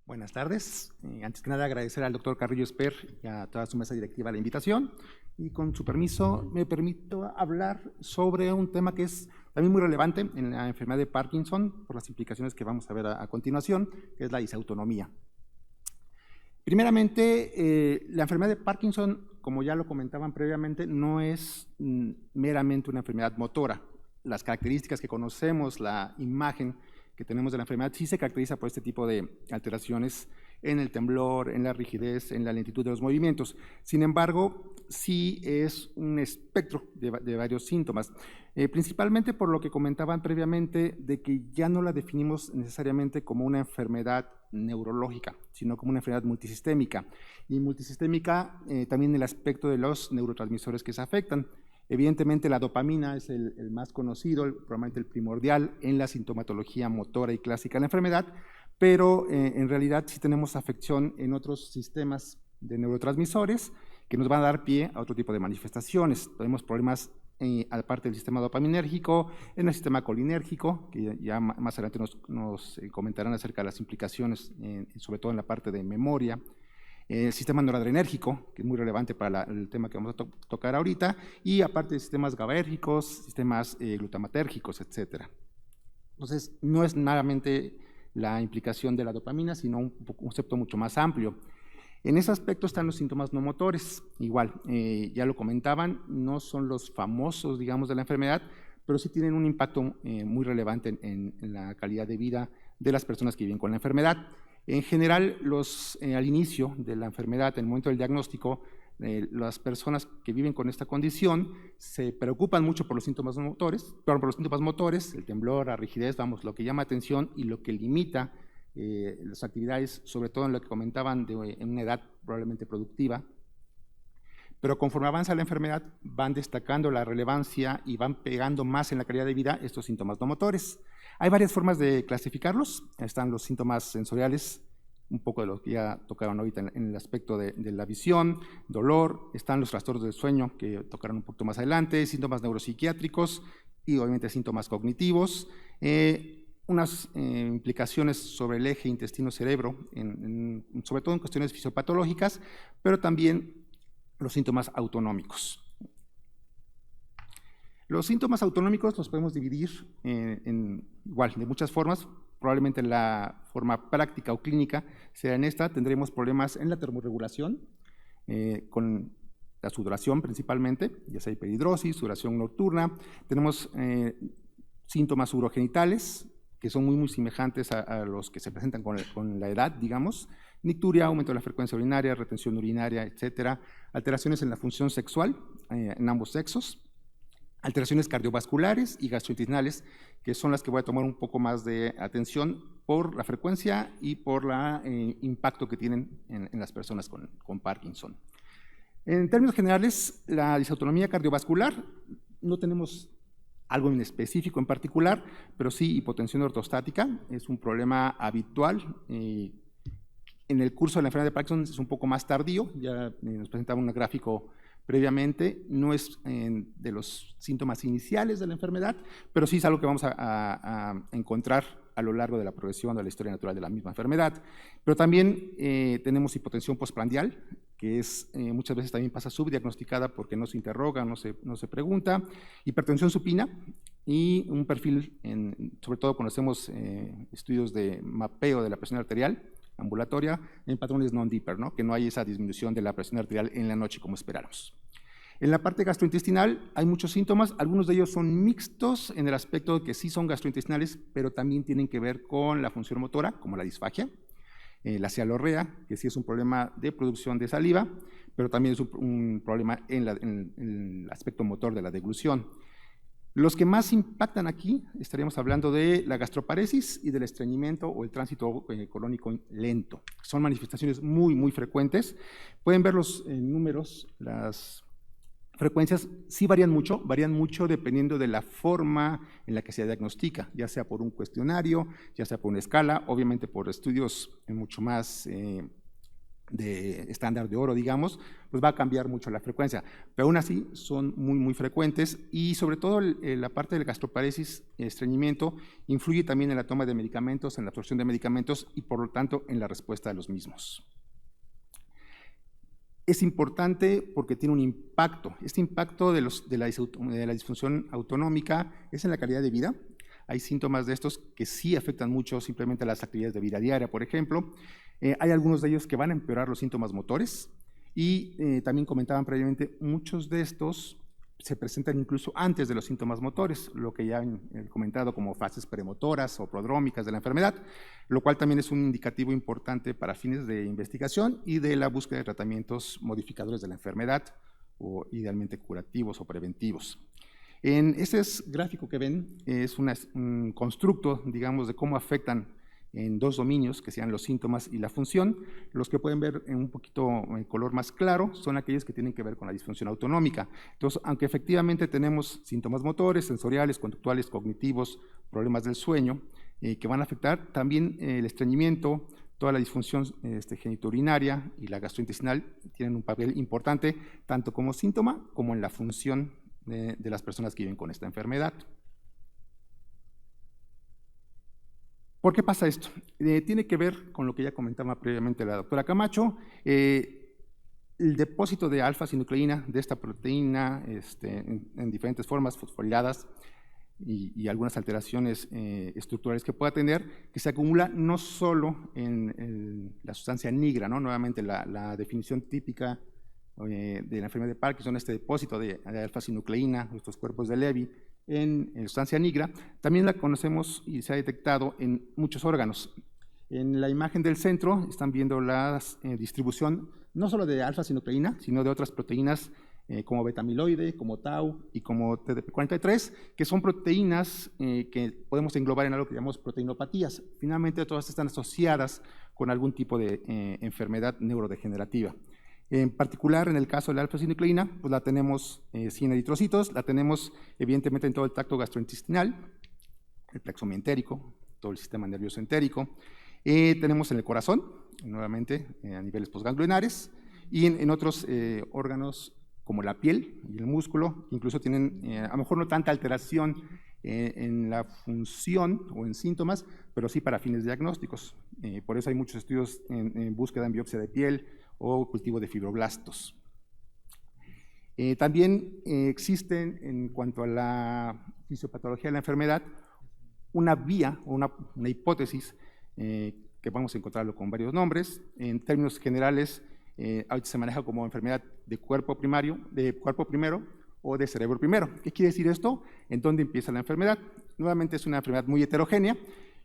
Buenas tardes. Antes que nada agradecer al doctor Carrillo Esper y a toda su mesa directiva la invitación, y con su permiso me permito hablar sobre un tema que es también muy relevante en la enfermedad de Parkinson por las implicaciones que vamos a ver a continuación, que es la disautonomía. Primeramente, la enfermedad de Parkinson, como ya lo comentaban previamente, no es meramente una enfermedad motora. Las características que conocemos, la imagen que tenemos de la enfermedad, sí se caracteriza por este tipo de alteraciones en el temblor, en la rigidez, en la lentitud de los movimientos. Sin embargo, sí es un espectro de varios síntomas, principalmente por lo que comentaban previamente de que ya no la definimos necesariamente como una enfermedad neurológica, sino como una enfermedad multisistémica. Y multisistémica también en el aspecto de los neurotransmisores que se afectan. Evidentemente la dopamina es el más conocido, probablemente el primordial en la sintomatología motora y clásica de la enfermedad, pero en realidad sí tenemos afección en otros sistemas de neurotransmisores que nos van a dar pie a otro tipo de manifestaciones. Tenemos problemas aparte del sistema dopaminérgico, en el sistema colinérgico, que ya más adelante nos comentarán acerca de las implicaciones, sobre todo en la parte de memoria. El sistema noradrenérgico, que es muy relevante para el tema que vamos a tocar ahorita, y aparte de sistemas GABAérgicos, sistemas glutamatérgicos, etc. Entonces, no es meramente la implicación de la dopamina, sino un concepto mucho más amplio. En ese aspecto están los síntomas no motores. Igual, ya lo comentaban, no son los famosos, digamos, de la enfermedad, pero sí tienen un impacto muy relevante en la calidad de vida de las personas que viven con la enfermedad. En general, al inicio de la enfermedad, en el momento del diagnóstico, las personas que viven con esta condición se preocupan mucho por los síntomas motores, el temblor, la rigidez, vamos, lo que llama atención y lo que limita las actividades, sobre todo en lo que comentaban en una edad probablemente productiva. Pero conforme avanza la enfermedad, van destacando la relevancia y van pegando más en la calidad de vida estos síntomas no motores. Hay varias formas de clasificarlos. Están los síntomas sensoriales, un poco de lo que ya tocaron ahorita en el aspecto de la visión, dolor. Están los trastornos del sueño, que tocarán un poquito más adelante, síntomas neuropsiquiátricos y obviamente síntomas cognitivos. Unas implicaciones sobre el eje intestino-cerebro, sobre todo en cuestiones fisiopatológicas, pero también los síntomas autonómicos. Los síntomas autonómicos los podemos dividir igual, de muchas formas. Probablemente la forma práctica o clínica sea en esta. Tendremos problemas en la termorregulación, con la sudoración principalmente, ya sea hiperhidrosis, sudoración nocturna. Tenemos síntomas urogenitales, que son muy semejantes a los que se presentan con la edad, digamos. Nicturia, aumento de la frecuencia urinaria, retención urinaria, etcétera. Alteraciones en la función sexual en ambos sexos. Alteraciones cardiovasculares y gastrointestinales, que son las que voy a tomar un poco más de atención por la frecuencia y por el impacto que tienen en las personas con Parkinson. En términos generales, la disautonomía cardiovascular, no tenemos algo en específico en particular, pero sí hipotensión ortostática, es un problema habitual. En el curso de la enfermedad de Parkinson es un poco más tardío, ya nos presentaba un gráfico previamente, no es de los síntomas iniciales de la enfermedad, pero sí es algo que vamos a encontrar a lo largo de la progresión de la historia natural de la misma enfermedad. Pero también tenemos hipotensión postprandial, que muchas veces también pasa subdiagnosticada porque no se interroga, no se pregunta, hipertensión supina y un perfil, sobre todo cuando hacemos estudios de mapeo de la presión arterial ambulatoria, en patrones non-deeper, ¿no? Que no hay esa disminución de la presión arterial en la noche como esperamos. En la parte gastrointestinal hay muchos síntomas, algunos de ellos son mixtos en el aspecto de que sí son gastrointestinales, pero también tienen que ver con la función motora, como la disfagia, la cialorrea, que sí es un problema de producción de saliva, pero también es un problema en el aspecto motor de la deglución. Los que más impactan aquí, estaríamos hablando de la gastroparesis y del estreñimiento o el tránsito colónico lento. Son manifestaciones muy frecuentes. Pueden ver los números, las frecuencias sí varían mucho dependiendo de la forma en la que se diagnostica, ya sea por un cuestionario, ya sea por una escala, obviamente por estudios mucho más de estándar de oro, digamos, pues va a cambiar mucho la frecuencia, pero aún así son muy frecuentes y sobre todo la parte del gastroparesis, estreñimiento, influye también en la toma de medicamentos, en la absorción de medicamentos y por lo tanto en la respuesta de los mismos. Es importante porque tiene un impacto. Este impacto de la disfunción autonómica es en la calidad de vida. Hay síntomas de estos que sí afectan mucho simplemente a las actividades de vida diaria, por ejemplo. Hay algunos de ellos que van a empeorar los síntomas motores y también comentaban previamente, muchos de estos se presentan incluso antes de los síntomas motores, lo que ya han comentado como fases premotoras o prodrómicas de la enfermedad, lo cual también es un indicativo importante para fines de investigación y de la búsqueda de tratamientos modificadores de la enfermedad o idealmente curativos o preventivos. En ese gráfico que ven es un constructo, digamos, de cómo afectan en dos dominios, que sean los síntomas y la función. Los que pueden ver en un poquito en color más claro son aquellos que tienen que ver con la disfunción autonómica. Entonces, aunque efectivamente tenemos síntomas motores, sensoriales, conductuales, cognitivos, problemas del sueño, que van a afectar, también el estreñimiento, toda la disfunción genitourinaria y la gastrointestinal tienen un papel importante, tanto como síntoma como en la función de las personas que viven con esta enfermedad. ¿Por qué pasa esto? Tiene que ver con lo que ya comentaba previamente la doctora Camacho. El depósito de alfa-sinucleína de esta proteína en diferentes formas fosforiladas y algunas alteraciones estructurales que pueda tener, que se acumula no solo en la sustancia nigra, ¿no? Nuevamente la definición típica de la enfermedad de Parkinson, este depósito de alfa-sinucleína, estos cuerpos de Levy, en sustancia nigra, también la conocemos y se ha detectado en muchos órganos. En la imagen del centro están viendo la distribución no solo de alfa-sinucleína, sino de otras proteínas como beta-amiloide, como tau y como TDP43, que son proteínas que podemos englobar en algo que llamamos proteinopatías. Finalmente, todas están asociadas con algún tipo de enfermedad neurodegenerativa. En particular, en el caso de la alfa-sinucleína, pues la tenemos sin eritrocitos, la tenemos evidentemente en todo el tracto gastrointestinal, el plexo mientérico, todo el sistema nervioso entérico. Tenemos en el corazón, nuevamente a niveles postganglionares, y en otros órganos como la piel y el músculo, incluso tienen a lo mejor no tanta alteración en la función o en síntomas, pero sí para fines diagnósticos. Por eso hay muchos estudios en búsqueda en biopsia de piel o cultivo de fibroblastos. También existen, en cuanto a la fisiopatología de la enfermedad, una vía o una hipótesis que vamos a encontrarlo con varios nombres. En términos generales, ahorita se maneja como enfermedad de cuerpo primero o de cerebro primero. ¿Qué quiere decir esto? ¿En dónde empieza la enfermedad? Nuevamente es una enfermedad muy heterogénea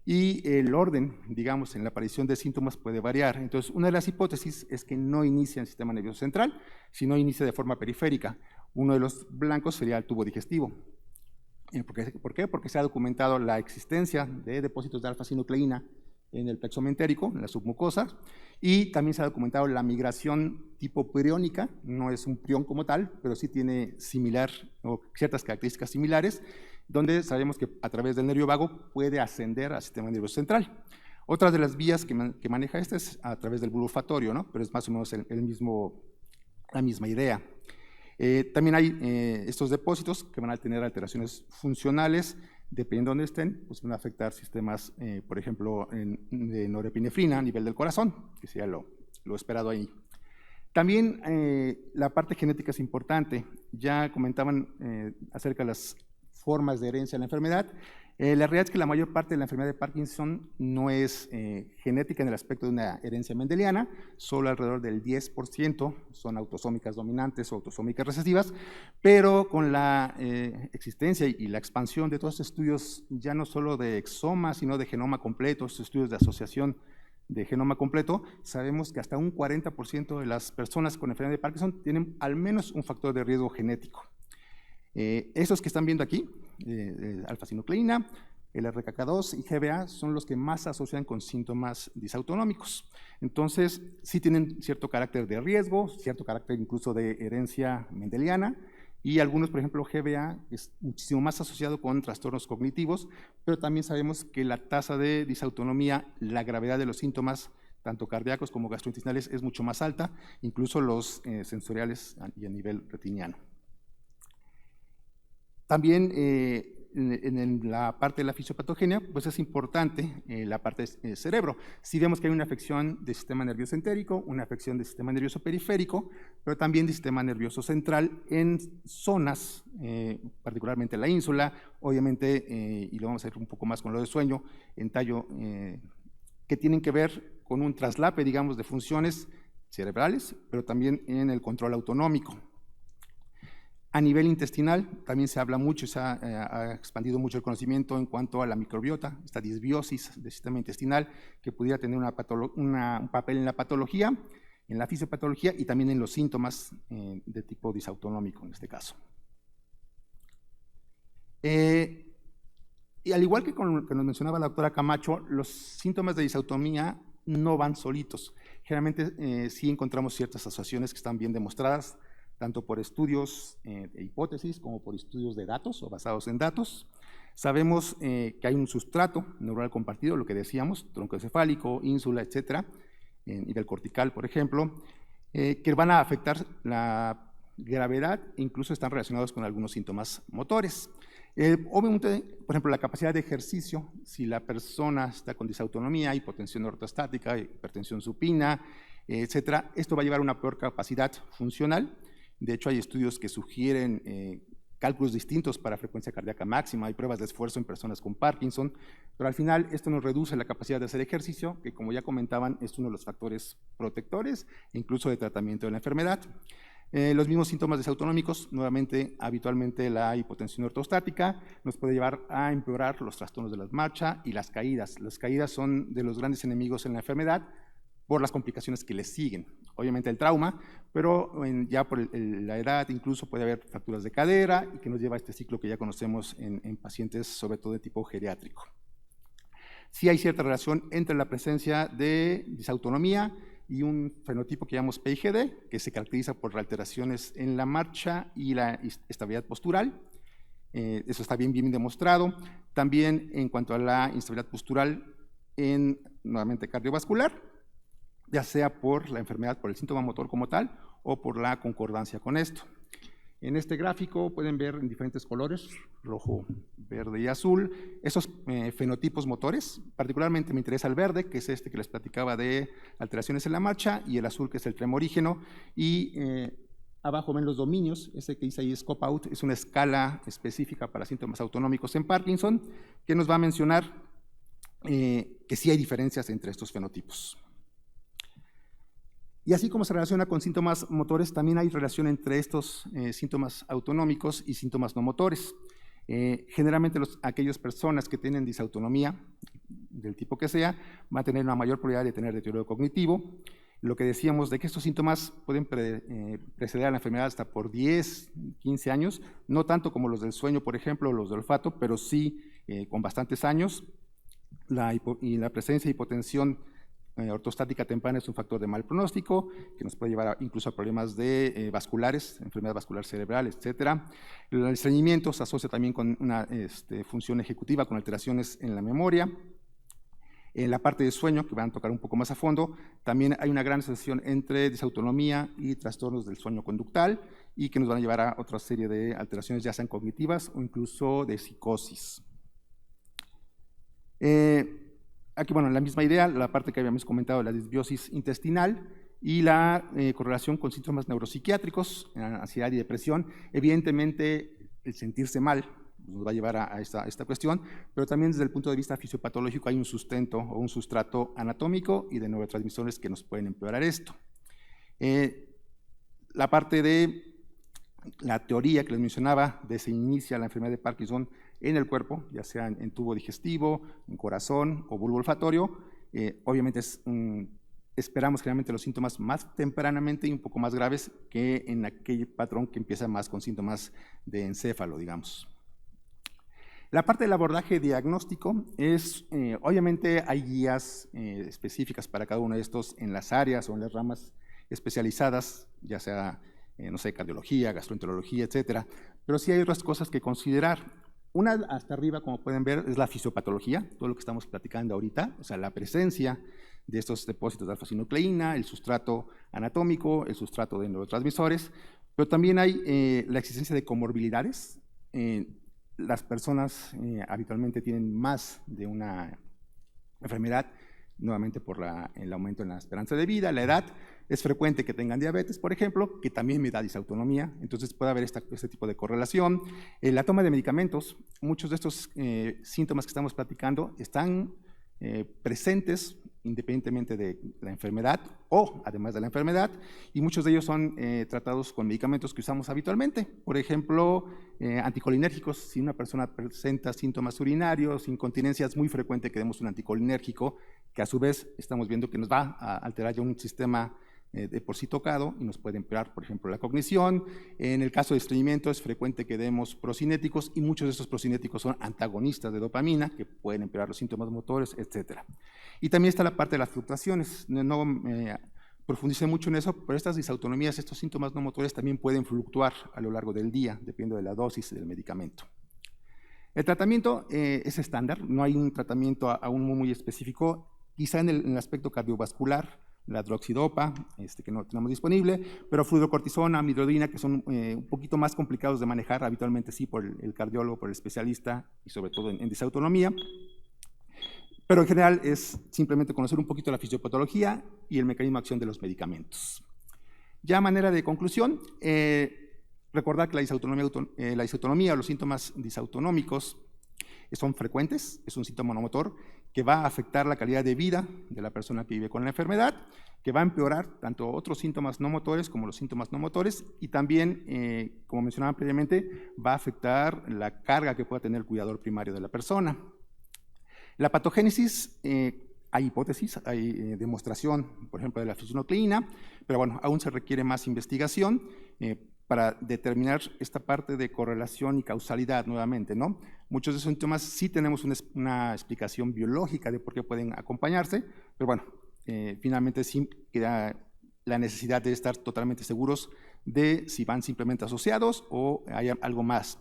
y el orden, digamos, en la aparición de síntomas puede variar. Entonces, una de las hipótesis es que no inicia en el sistema nervioso central, sino inicia de forma periférica. Uno de los blancos sería el tubo digestivo. ¿Por qué? Porque se ha documentado la existencia de depósitos de alfa-sinucleína en el plexo mientérico, en la submucosa, y también se ha documentado la migración tipo priónica, no es un prión como tal, pero sí tiene ciertas características similares, donde sabemos que a través del nervio vago puede ascender al sistema nervioso central. Otra de las vías que maneja es a través del bulbo olfatorio, ¿no? Pero es más o menos la misma idea. También hay estos depósitos que van a tener alteraciones funcionales, dependiendo de dónde estén, pues van a afectar sistemas, por ejemplo, de norepinefrina a nivel del corazón, que sería lo esperado ahí. También la parte genética es importante. Ya comentaban acerca de las formas de herencia de la enfermedad. La realidad es que la mayor parte de la enfermedad de Parkinson no es genética en el aspecto de una herencia mendeliana, solo alrededor del 10% son autosómicas dominantes o autosómicas recesivas, pero con la existencia y la expansión de todos estos estudios, ya no solo de exoma, sino de genoma completo, estos estudios de asociación de genoma completo, sabemos que hasta un 40% de las personas con enfermedad de Parkinson tienen al menos un factor de riesgo genético. Esos que están viendo aquí, alfa-sinucleína, el RKK2 y GBA son los que más se asocian con síntomas disautonómicos. Entonces, sí tienen cierto carácter de riesgo, cierto carácter incluso de herencia mendeliana, y algunos, por ejemplo, GBA es muchísimo más asociado con trastornos cognitivos, pero también sabemos que la tasa de disautonomía, la gravedad de los síntomas, tanto cardíacos como gastrointestinales, es mucho más alta, incluso los sensoriales y a nivel retiniano. También en la parte de la fisiopatogenia, pues es importante la parte del cerebro. Si vemos que hay una afección del sistema nervioso entérico, una afección del sistema nervioso periférico, pero también del sistema nervioso central en zonas, particularmente la ínsula, obviamente, y lo vamos a ver un poco más con lo de sueño, en tallo, que tienen que ver con un traslape, digamos, de funciones cerebrales, pero también en el control autonómico. A nivel intestinal también se habla mucho, se ha expandido mucho el conocimiento en cuanto a la microbiota, esta disbiosis del sistema intestinal que pudiera tener un papel en la patología, en la fisiopatología y también en los síntomas de tipo disautonómico en este caso. Y al igual que con lo que nos mencionaba la doctora Camacho, los síntomas de disautonomía no van solitos. Generalmente sí encontramos ciertas asociaciones que están bien demostradas, tanto por estudios de hipótesis como por estudios de datos o basados en datos. Sabemos que hay un sustrato neuronal compartido, lo que decíamos, tronco encefálico, ínsula, etcétera, nivel cortical, por ejemplo, que van a afectar la gravedad e incluso están relacionados con algunos síntomas motores. Obviamente, por ejemplo, la capacidad de ejercicio, si la persona está con disautonomía, hipotensión ortostática, hipertensión supina, etcétera, esto va a llevar a una peor capacidad funcional. De hecho, hay estudios que sugieren cálculos distintos para frecuencia cardíaca máxima, hay pruebas de esfuerzo en personas con Parkinson, pero al final esto nos reduce la capacidad de hacer ejercicio, que como ya comentaban, es uno de los factores protectores, incluso de tratamiento de la enfermedad. Los mismos síntomas disautonómicos, nuevamente, habitualmente la hipotensión ortostática, nos puede llevar a empeorar los trastornos de la marcha y las caídas. Las caídas son de los grandes enemigos en la enfermedad, por las complicaciones que les siguen. Obviamente el trauma, pero ya por la edad incluso puede haber fracturas de cadera y que nos lleva a este ciclo que ya conocemos en pacientes, sobre todo de tipo geriátrico. Sí hay cierta relación entre la presencia de disautonomía y un fenotipo que llamamos PIGD, que se caracteriza por alteraciones en la marcha y la estabilidad postural. Eso está bien demostrado. También en cuanto a la instabilidad postural en, nuevamente, cardiovascular, ya sea por la enfermedad, por el síntoma motor como tal, o por la concordancia con esto. En este gráfico pueden ver en diferentes colores, rojo, verde y azul, esos fenotipos motores. Particularmente me interesa el verde, que es este que les platicaba de alteraciones en la marcha, y el azul, que es el tremorígeno, y abajo ven los dominios, ese que dice ahí Scope Out, es una escala específica para síntomas autonómicos en Parkinson, que nos va a mencionar que sí hay diferencias entre estos fenotipos. Y así como se relaciona con síntomas motores, también hay relación entre estos síntomas autonómicos y síntomas no motores. Generalmente aquellas personas que tienen disautonomía, del tipo que sea, van a tener una mayor probabilidad de tener deterioro cognitivo. Lo que decíamos de que estos síntomas pueden preceder a la enfermedad hasta por 10, 15 años, no tanto como los del sueño, por ejemplo, o los del olfato, pero sí con bastantes años. Y la presencia de hipotensión ortostática temprana es un factor de mal pronóstico que nos puede llevar incluso a problemas vasculares, enfermedad vascular cerebral, etc. El estreñimiento se asocia también con una función ejecutiva, con alteraciones en la memoria. En la parte de sueño, que van a tocar un poco más a fondo, también hay una gran asociación entre disautonomía y trastornos del sueño conductal y que nos van a llevar a otra serie de alteraciones, ya sean cognitivas o incluso de psicosis. Aquí, bueno, la misma idea, la parte que habíamos comentado, la disbiosis intestinal y la correlación con síntomas neuropsiquiátricos, ansiedad y depresión. Evidentemente, el sentirse mal nos va a llevar a esta cuestión, pero también desde el punto de vista fisiopatológico hay un sustento o un sustrato anatómico y de neurotransmisores que nos pueden empeorar esto. La parte de la teoría que les mencionaba de se inicia la enfermedad de Parkinson en el cuerpo, ya sea en tubo digestivo, en corazón o bulbo olfatorio. Obviamente esperamos generalmente los síntomas más tempranamente y un poco más graves que en aquel patrón que empieza más con síntomas de encéfalo, digamos. La parte del abordaje diagnóstico es, obviamente hay guías específicas para cada uno de estos en las áreas o en las ramas especializadas, ya sea, no sé, cardiología, gastroenterología, etcétera, pero sí hay otras cosas que considerar. Una hasta arriba, como pueden ver, es la fisiopatología, todo lo que estamos platicando ahorita, o sea, la presencia de estos depósitos de alfa-sinucleína, el sustrato anatómico, el sustrato de neurotransmisores, pero también hay la existencia de comorbilidades. Las personas habitualmente tienen más de una enfermedad, nuevamente por el aumento en la esperanza de vida, la edad. Es frecuente que tengan diabetes, por ejemplo, que también me da disautonomía, entonces puede haber este tipo de correlación. La toma de medicamentos, muchos de estos síntomas que estamos platicando están presentes independientemente de la enfermedad o además de la enfermedad, y muchos de ellos son tratados con medicamentos que usamos habitualmente. Por ejemplo, anticolinérgicos. Si una persona presenta síntomas urinarios, incontinencia, es muy frecuente que demos un anticolinérgico, que a su vez estamos viendo que nos va a alterar ya un sistema de por sí tocado y nos puede empeorar, por ejemplo, la cognición. En el caso de estreñimiento es frecuente que demos procinéticos, y muchos de estos procinéticos son antagonistas de dopamina que pueden empeorar los síntomas motores, etc. Y también está la parte de las fluctuaciones. No profundicé mucho en eso, pero estas disautonomías, estos síntomas no motores también pueden fluctuar a lo largo del día, dependiendo de la dosis del medicamento. El tratamiento es estándar, no hay un tratamiento aún muy específico, quizá en el aspecto cardiovascular, la droxidopa, que no tenemos disponible, pero fluorocortisona, amiodarona, que son un poquito más complicados de manejar, habitualmente sí por el cardiólogo, por el especialista, y sobre todo en disautonomía. Pero en general es simplemente conocer un poquito la fisiopatología y el mecanismo de acción de los medicamentos. Ya a manera de conclusión, recordar que la disautonomía o los síntomas disautonómicos son frecuentes, es un síntoma no motor que va a afectar la calidad de vida de la persona que vive con la enfermedad, que va a empeorar tanto otros síntomas no motores como los síntomas no motores, y también, como mencionaba previamente, va a afectar la carga que pueda tener el cuidador primario de la persona. La patogénesis, hay hipótesis, hay demostración, por ejemplo, de la fisinucleína, pero bueno, aún se requiere más investigación para determinar esta parte de correlación y causalidad nuevamente, ¿no? Muchos de esos síntomas sí tenemos una explicación biológica de por qué pueden acompañarse, pero bueno, finalmente sí queda la necesidad de estar totalmente seguros de si van simplemente asociados o hay algo más.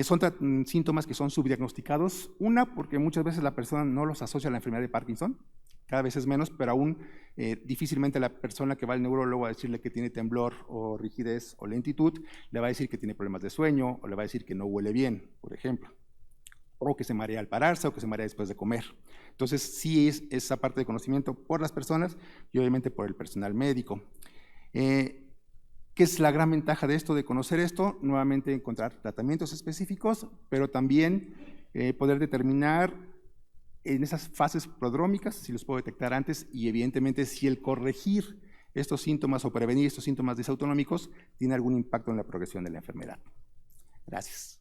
Son síntomas que son subdiagnosticados, porque muchas veces la persona no los asocia a la enfermedad de Parkinson, cada vez es menos, pero aún difícilmente la persona que va al neurólogo a decirle que tiene temblor o rigidez o lentitud, le va a decir que tiene problemas de sueño, o le va a decir que no huele bien, por ejemplo, o que se marea al pararse, o que se marea después de comer. Entonces sí es esa parte de conocimiento por las personas y obviamente por el personal médico. ¿Qué es la gran ventaja de esto, de conocer esto? Nuevamente encontrar tratamientos específicos, pero también poder determinar en esas fases prodrómicas si los puedo detectar antes, y evidentemente si el corregir estos síntomas o prevenir estos síntomas disautonómicos tiene algún impacto en la progresión de la enfermedad. Gracias.